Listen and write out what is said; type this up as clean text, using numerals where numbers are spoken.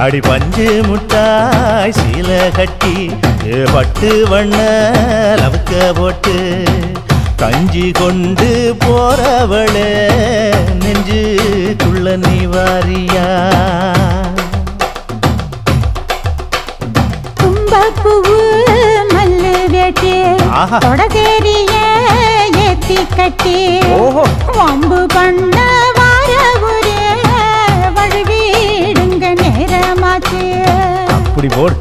அடி பஞ்சு முட்டாய் சீல கட்டி பட்டு வண்ண லவுக்க போட்டு கஞ்சி கொண்டு போறவளே நெஞ்சுக்குள்ள நீ வாரியா தும்பப்பூவு மல்லு வேட்டி தொடதேரிய ஏத்தி கட்டி வம்பு பண்ண வார ஒரே வழுவிடுங்க நேரமாச்சு அப்படி போடு